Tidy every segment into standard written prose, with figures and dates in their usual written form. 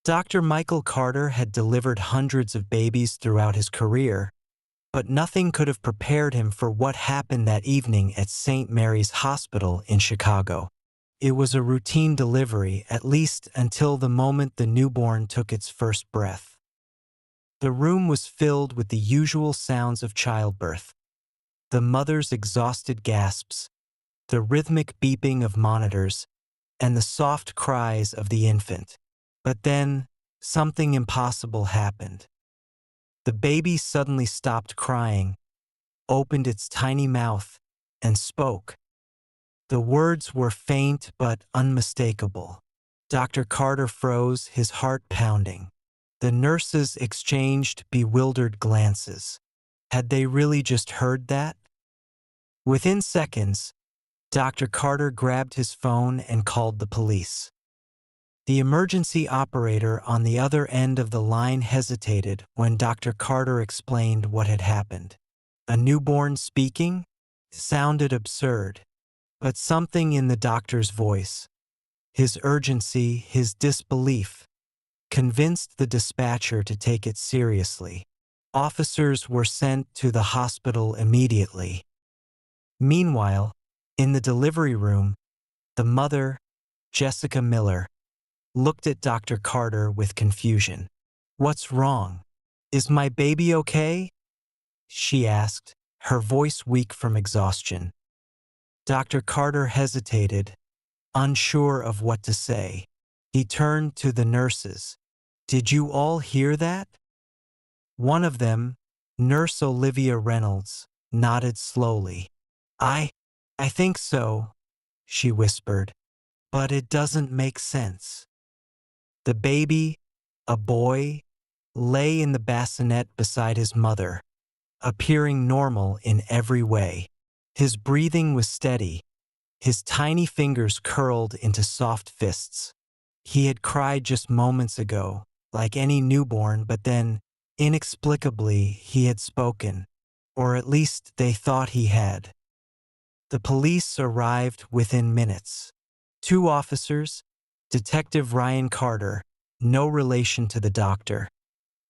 Dr. Michael Carter had delivered hundreds of babies throughout his career, but nothing could have prepared him for what happened that evening at St. Mary's Hospital in Chicago. It was a routine delivery, at least until the moment the newborn took its first breath. The room was filled with the usual sounds of childbirth: the mother's exhausted gasps, the rhythmic beeping of monitors, and the soft cries of the infant. But then, something impossible happened. The baby suddenly stopped crying, opened its tiny mouth, and spoke. The words were faint but unmistakable. Dr. Carter froze, his heart pounding. The nurses exchanged bewildered glances. Had they really just heard that? Within seconds, Dr. Carter grabbed his phone and called the police. The emergency operator on the other end of the line hesitated when Dr. Carter explained what had happened. A newborn speaking? Sounded absurd. But something in the doctor's voice, his urgency, his disbelief, convinced the dispatcher to take it seriously. Officers were sent to the hospital immediately. Meanwhile, in the delivery room, the mother, Jessica Miller, looked at Dr. Carter with confusion. "What's wrong? Is my baby okay?" she asked, her voice weak from exhaustion. Dr. Carter hesitated, unsure of what to say. He turned to the nurses. "Did you all hear that?" One of them, Nurse Olivia Reynolds, nodded slowly. I think so," she whispered, "but it doesn't make sense." The baby, a boy, lay in the bassinet beside his mother, appearing normal in every way. His breathing was steady, his tiny fingers curled into soft fists. He had cried just moments ago, like any newborn, but then, inexplicably, he had spoken, or at least they thought he had. The police arrived within minutes. 2 officers, Detective Ryan Carter, no relation to the doctor,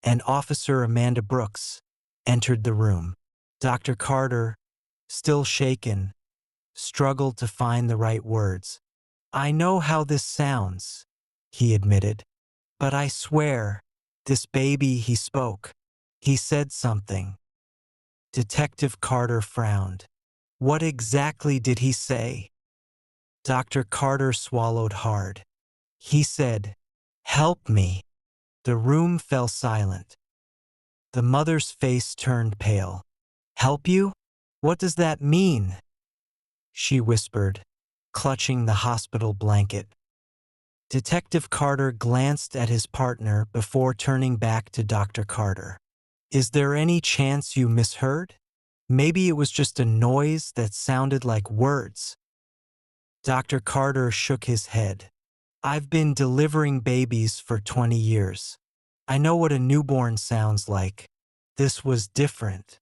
and Officer Amanda Brooks, entered the room. Dr. Carter, still shaken, struggled to find the right words. "I know how this sounds," he admitted, "but I swear, this baby," he spoke. "He said something." Detective Carter frowned. "What exactly did he say?" Dr. Carter swallowed hard. He said, "Help me." The room fell silent. The mother's face turned pale. "Help you? What does that mean?" she whispered, clutching the hospital blanket. Detective Carter glanced at his partner before turning back to Dr. Carter. "Is there any chance you misheard? Maybe it was just a noise that sounded like words." Dr. Carter shook his head. "I've been delivering babies for 20 years. I know what a newborn sounds like. This was different."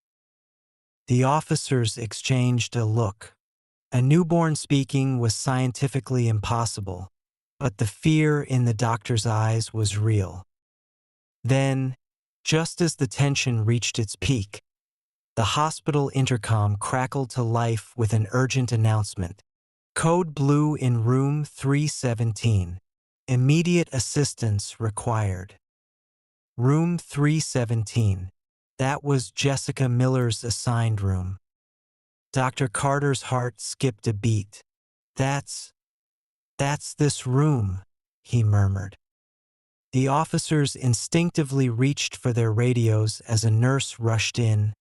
The officers exchanged a look. A newborn speaking was scientifically impossible, but the fear in the doctor's eyes was real. Then, just as the tension reached its peak, the hospital intercom crackled to life with an urgent announcement. "Code blue in room 317. Immediate assistance required." Room 317. That was Jessica Miller's assigned room. Dr. Carter's heart skipped a beat. That's this room," he murmured. The officers instinctively reached for their radios as a nurse rushed in,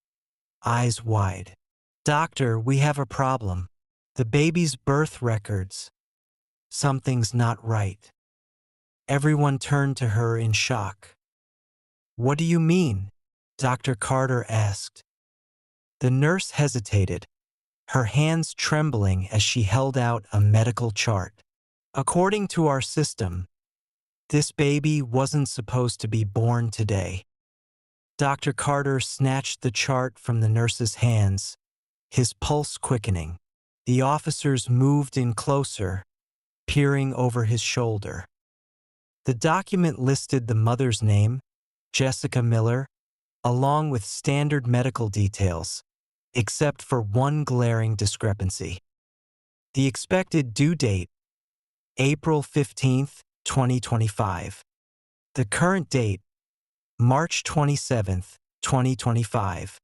eyes wide. "Doctor, we have a problem. The baby's birth records. Something's not right." Everyone turned to her in shock. "What do you mean?" Dr. Carter asked. The nurse hesitated, her hands trembling as she held out a medical chart. "According to our system, this baby wasn't supposed to be born today." Dr. Carter snatched the chart from the nurse's hands, his pulse quickening. The officers moved in closer, peering over his shoulder. The document listed the mother's name, Jessica Miller, along with standard medical details, except for one glaring discrepancy. The expected due date, April 15th, 2025. The current date, March 27th, 2025.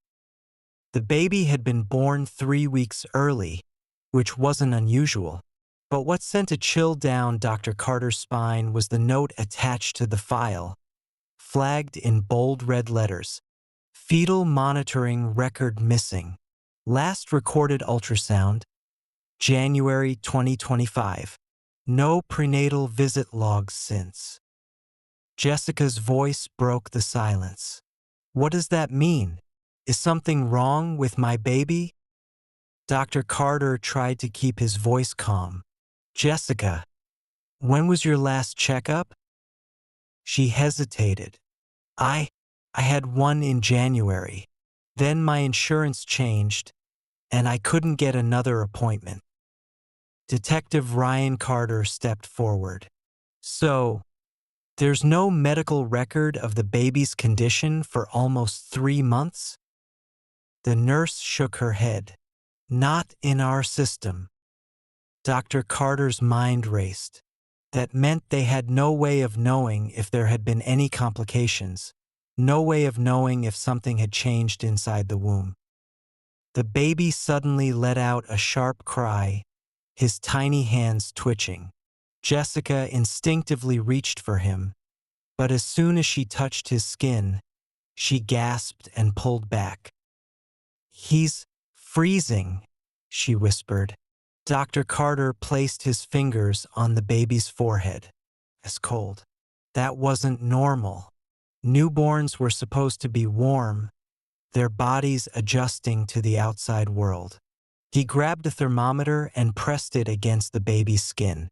The baby had been born 3 weeks early, which wasn't unusual. But what sent a chill down Dr. Carter's spine was the note attached to the file, flagged in bold red letters. Fetal monitoring record missing. Last recorded ultrasound, January 2025. No prenatal visit logs since. Jessica's voice broke the silence. What does that mean? Is something wrong with my baby? Dr. Carter tried to keep his voice calm. Jessica, when was your last checkup? She hesitated. I had one in January. Then my insurance changed, and I couldn't get another appointment. Detective Ryan Carter stepped forward. So, there's no medical record of the baby's condition for almost 3 months? The nurse shook her head. Not in our system. Dr. Carter's mind raced. That meant they had no way of knowing if there had been any complications, no way of knowing if something had changed inside the womb. The baby suddenly let out a sharp cry, his tiny hands twitching. Jessica instinctively reached for him, but as soon as she touched his skin, she gasped and pulled back. He's freezing, she whispered. Dr. Carter placed his fingers on the baby's forehead. It's cold. That wasn't normal. Newborns were supposed to be warm, their bodies adjusting to the outside world. He grabbed a thermometer and pressed it against the baby's skin.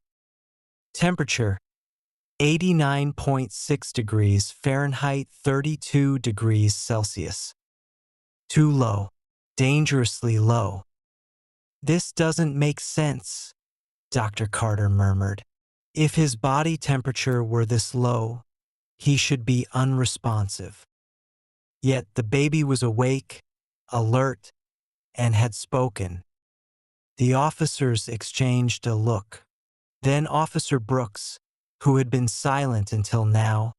Temperature, 89.6 degrees Fahrenheit, 32 degrees Celsius. Too low. Dangerously low. This doesn't make sense, Dr. Carter murmured. If his body temperature were this low, he should be unresponsive. Yet the baby was awake, alert, and had spoken. The officers exchanged a look. Then Officer Brooks, who had been silent until now,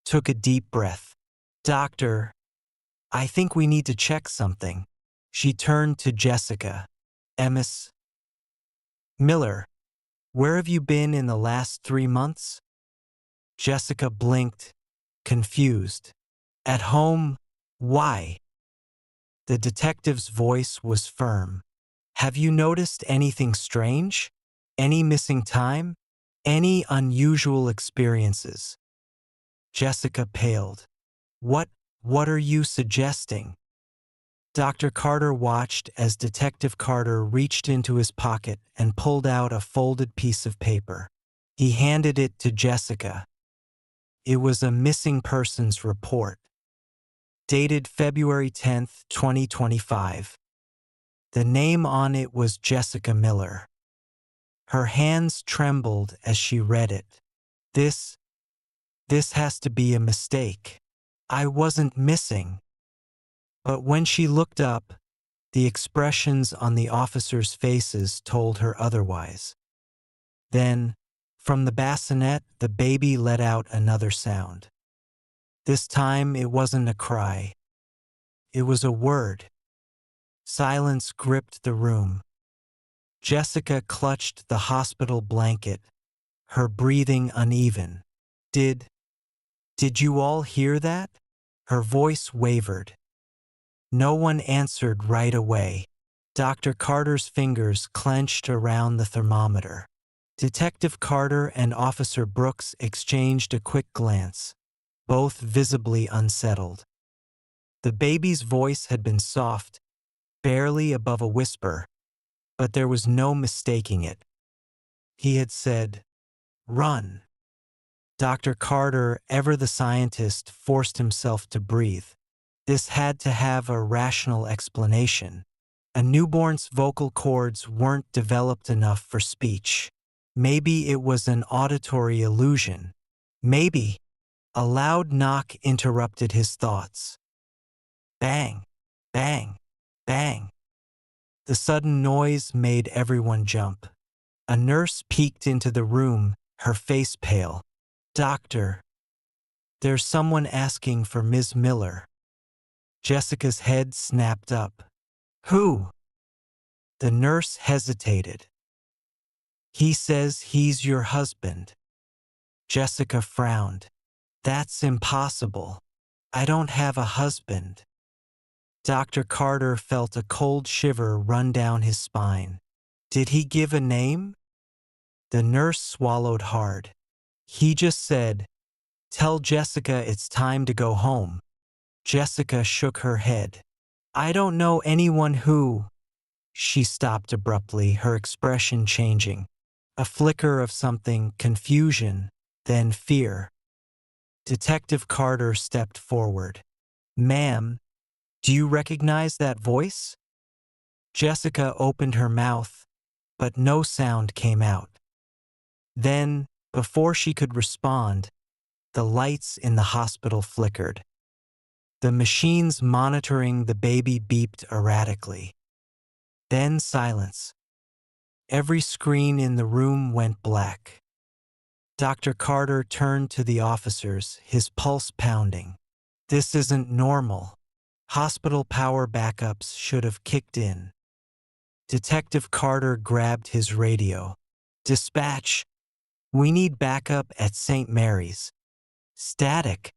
took a deep breath. Doctor, I think we need to check something. She turned to Jessica. Miss Miller, where have you been in the last 3 months? Jessica blinked, confused. At home? Why? The detective's voice was firm. Have you noticed anything strange? Any missing time? Any unusual experiences? Jessica paled. What are you suggesting? Dr. Carter watched as Detective Carter reached into his pocket and pulled out a folded piece of paper. He handed it to Jessica. It was a missing persons report, dated February 10th, 2025. The name on it was Jessica Miller. Her hands trembled as she read it. This has to be a mistake. I wasn't missing. But when she looked up, the expressions on the officers' faces told her otherwise. Then, from the bassinet, the baby let out another sound. This time it wasn't a cry. It was a word. Silence gripped the room. Jessica clutched the hospital blanket, her breathing uneven. Did you all hear that? Her voice wavered. No one answered right away. Dr. Carter's fingers clenched around the thermometer. Detective Carter and Officer Brooks exchanged a quick glance, both visibly unsettled. The baby's voice had been soft, barely above a whisper, but there was no mistaking it. He had said, "Run." Dr. Carter, ever the scientist, forced himself to breathe. This had to have a rational explanation. A newborn's vocal cords weren't developed enough for speech. Maybe it was an auditory illusion. Maybe. A loud knock interrupted his thoughts. Bang, bang, bang. The sudden noise made everyone jump. A nurse peeked into the room, her face pale. Doctor, there's someone asking for Ms. Miller. Jessica's head snapped up. Who? The nurse hesitated. He says he's your husband. Jessica frowned. That's impossible. I don't have a husband. Dr. Carter felt a cold shiver run down his spine. Did he give a name? The nurse swallowed hard. He just said, "Tell Jessica it's time to go home." Jessica shook her head. I don't know anyone who. She stopped abruptly, her expression changing. A flicker of something, confusion, then fear. Detective Carter stepped forward. Ma'am, do you recognize that voice? Jessica opened her mouth, but no sound came out. Then, before she could respond, the lights in the hospital flickered. The machines monitoring the baby beeped erratically. Then silence. Every screen in the room went black. Dr. Carter turned to the officers, his pulse pounding. This isn't normal. Hospital power backups should have kicked in. Detective Carter grabbed his radio. Dispatch. We need backup at St. Mary's. Static.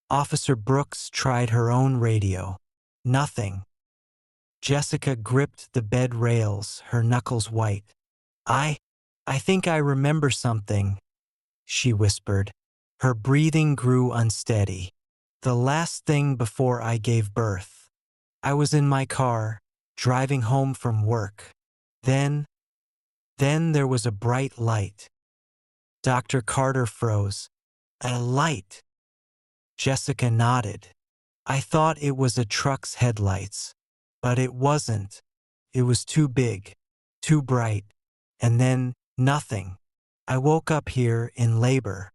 Officer Brooks tried her own radio. Nothing. Jessica gripped the bed rails, her knuckles white. I think I remember something, she whispered. Her breathing grew unsteady. The last thing before I gave birth. I was in my car, driving home from work. Then there was a bright light. Dr. Carter froze. A light. Jessica nodded. I thought it was a truck's headlights. But it wasn't. It was too big, too bright. And then, nothing. I woke up here in labor.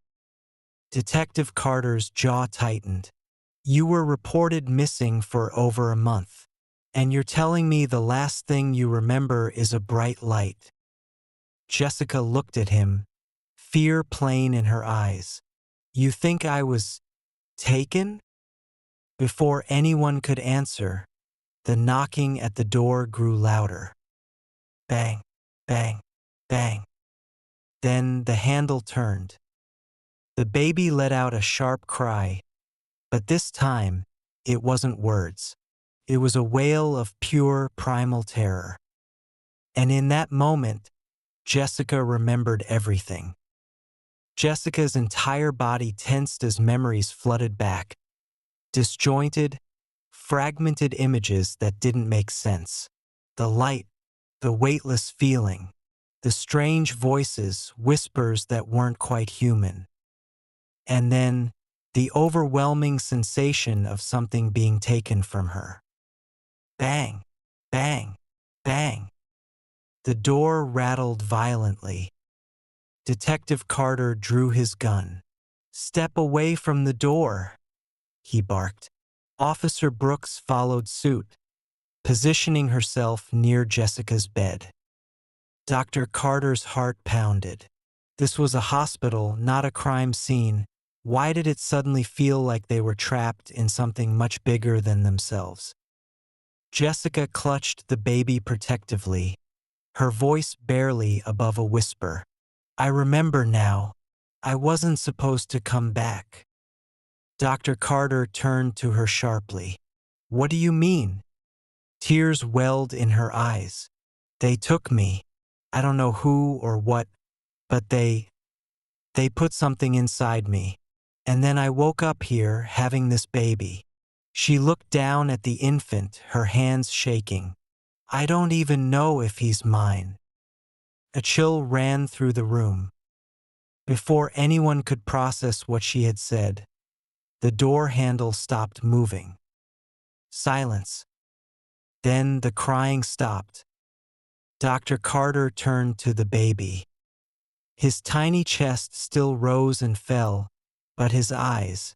Detective Carter's jaw tightened. You were reported missing for over a month. And you're telling me the last thing you remember is a bright light. Jessica looked at him, fear plain in her eyes. You think I was taken? Before anyone could answer, the knocking at the door grew louder. Bang, bang, bang. Then the handle turned. The baby let out a sharp cry, but this time it wasn't words. It was a wail of pure primal terror. And in that moment, Jessica remembered everything. Jessica's entire body tensed as memories flooded back. Disjointed, fragmented images that didn't make sense. The light, the weightless feeling, the strange voices, whispers that weren't quite human. And then, the overwhelming sensation of something being taken from her. Bang, bang, bang. The door rattled violently. Detective Carter drew his gun. Step away from the door, he barked. Officer Brooks followed suit, positioning herself near Jessica's bed. Dr. Carter's heart pounded. This was a hospital, not a crime scene. Why did it suddenly feel like they were trapped in something much bigger than themselves? Jessica clutched the baby protectively, her voice barely above a whisper. I remember now. I wasn't supposed to come back. Dr. Carter turned to her sharply. What do you mean? Tears welled in her eyes. They took me. I don't know who or what, but they put something inside me. And then I woke up here having this baby. She looked down at the infant, her hands shaking. I don't even know if he's mine. A chill ran through the room. Before anyone could process what she had said, the door handle stopped moving. Silence. Then the crying stopped. Dr. Carter turned to the baby. His tiny chest still rose and fell, but his eyes,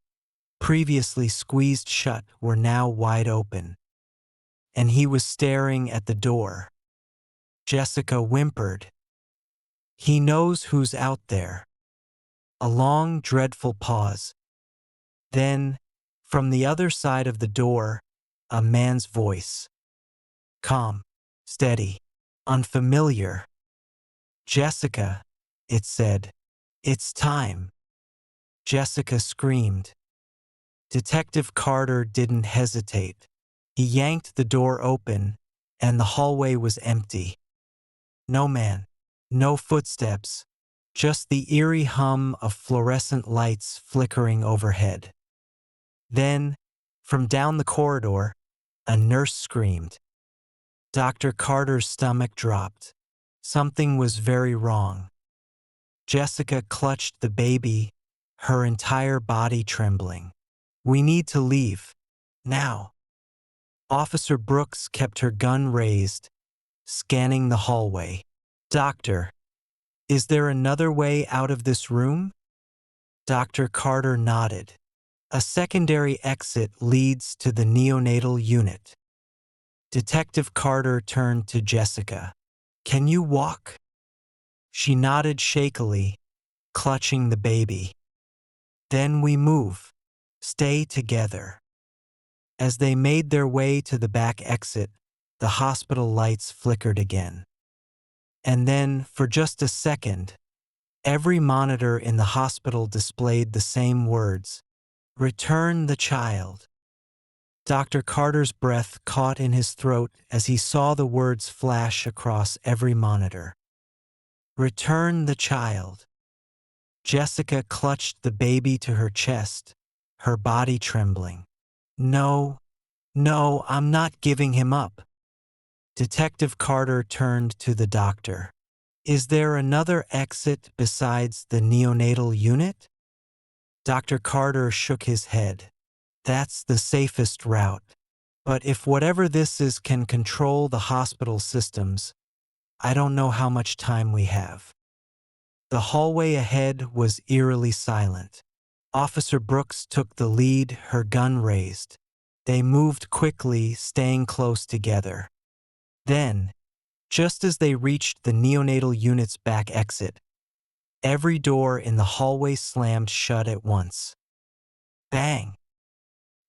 previously squeezed shut, were now wide open. And he was staring at the door. Jessica whimpered. "He knows who's out there." A long, dreadful pause. Then, from the other side of the door, a man's voice. Calm, steady, unfamiliar. "Jessica," it said. "It's time." Jessica screamed. Detective Carter didn't hesitate. He yanked the door open, and the hallway was empty. No man, no footsteps, just the eerie hum of fluorescent lights flickering overhead. Then, from down the corridor, a nurse screamed. Dr. Carter's stomach dropped. Something was very wrong. Jessica clutched the baby, her entire body trembling. "We need to leave. Now." Officer Brooks kept her gun raised, scanning the hallway. "Doctor, is there another way out of this room?" Dr. Carter nodded. "A secondary exit leads to the neonatal unit." Detective Carter turned to Jessica. "Can you walk?" She nodded shakily, clutching the baby. "Then we move. Stay together." As they made their way to the back exit, the hospital lights flickered again. And then, for just a second, every monitor in the hospital displayed the same words: "Return the child." Dr. Carter's breath caught in his throat as he saw the words flash across every monitor. "Return the child." Jessica clutched the baby to her chest, her body trembling. "No, no, I'm not giving him up." Detective Carter turned to the doctor. "Is there another exit besides the neonatal unit?" Dr. Carter shook his head. "That's the safest route. But if whatever this is can control the hospital systems, I don't know how much time we have." The hallway ahead was eerily silent. Officer Brooks took the lead, her gun raised. They moved quickly, staying close together. Then, just as they reached the neonatal unit's back exit, every door in the hallway slammed shut at once. Bang!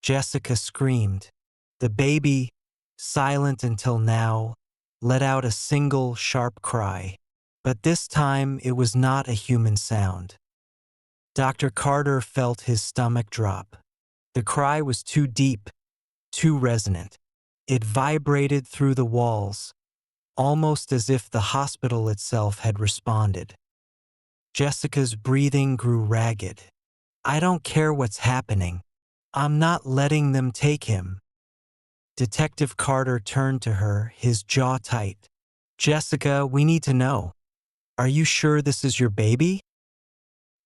Jessica screamed. The baby, silent until now, let out a single sharp cry. But this time it was not a human sound. Dr. Carter felt his stomach drop. The cry was too deep, too resonant. It vibrated through the walls, almost as if the hospital itself had responded. Jessica's breathing grew ragged. "I don't care what's happening. I'm not letting them take him." Detective Carter turned to her, his jaw tight. "Jessica, we need to know. Are you sure this is your baby?"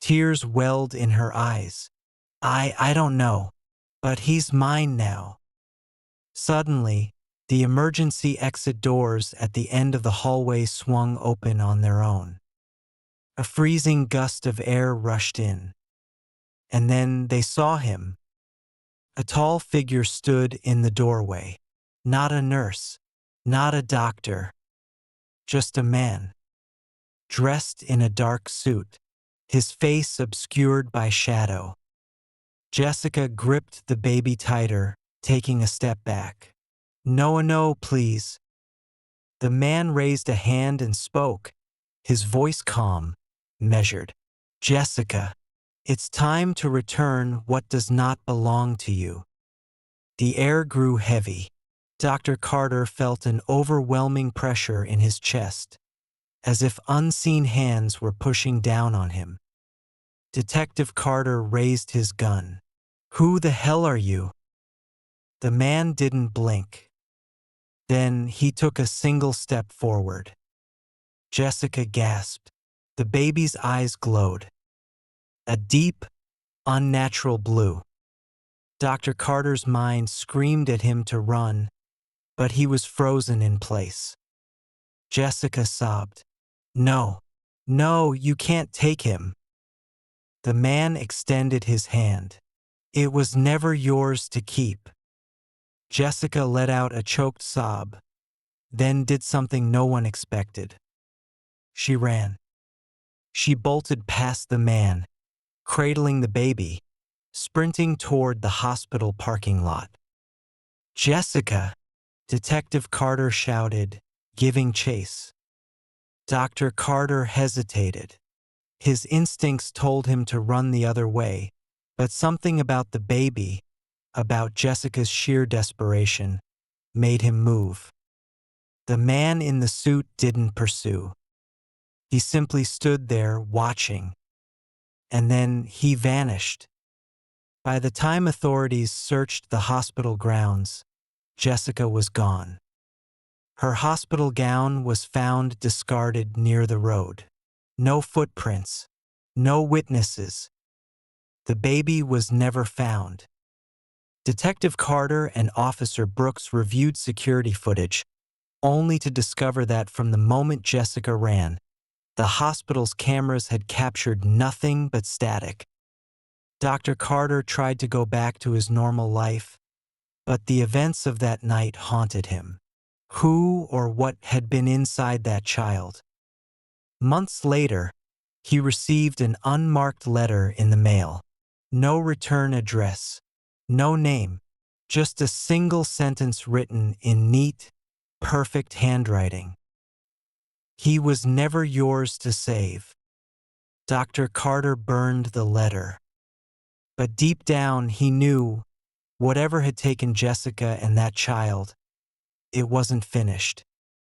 Tears welled in her eyes. I don't know. But he's mine now." Suddenly, the emergency exit doors at the end of the hallway swung open on their own. A freezing gust of air rushed in. And then they saw him. A tall figure stood in the doorway. Not a nurse, not a doctor, just a man. Dressed in a dark suit, his face obscured by shadow. Jessica gripped the baby tighter, taking a step back. No, please." The man raised a hand and spoke, his voice calm, measured. "Jessica, it's time to return what does not belong to you." The air grew heavy. Dr. Carter felt an overwhelming pressure in his chest, as if unseen hands were pushing down on him. Detective Carter raised his gun. "Who the hell are you?" The man didn't blink. Then he took a single step forward. Jessica gasped. The baby's eyes glowed. A deep, unnatural blue. Dr. Carter's mind screamed at him to run, but he was frozen in place. Jessica sobbed. "No, "No, you can't take him." The man extended his hand. "It was never yours to keep." Jessica let out a choked sob, then did something no one expected. She ran. She bolted past the man, cradling the baby, sprinting toward the hospital parking lot. "Jessica!" Detective Carter shouted, giving chase. Dr. Carter hesitated. His instincts told him to run the other way, but something about the baby, about Jessica's sheer desperation, made him move. The man in the suit didn't pursue. He simply stood there watching, and then he vanished. By the time authorities searched the hospital grounds, Jessica was gone. Her hospital gown was found discarded near the road. No footprints, no witnesses. The baby was never found. Detective Carter and Officer Brooks reviewed security footage, only to discover that from the moment Jessica ran, the hospital's cameras had captured nothing but static. Dr. Carter tried to go back to his normal life, but the events of that night haunted him. Who or what had been inside that child? Months later, he received an unmarked letter in the mail. No return address, no name, just a single sentence written in neat, perfect handwriting. "He was never yours to save." Dr. Carter burned the letter. But deep down, he knew, whatever had taken Jessica and that child, it wasn't finished.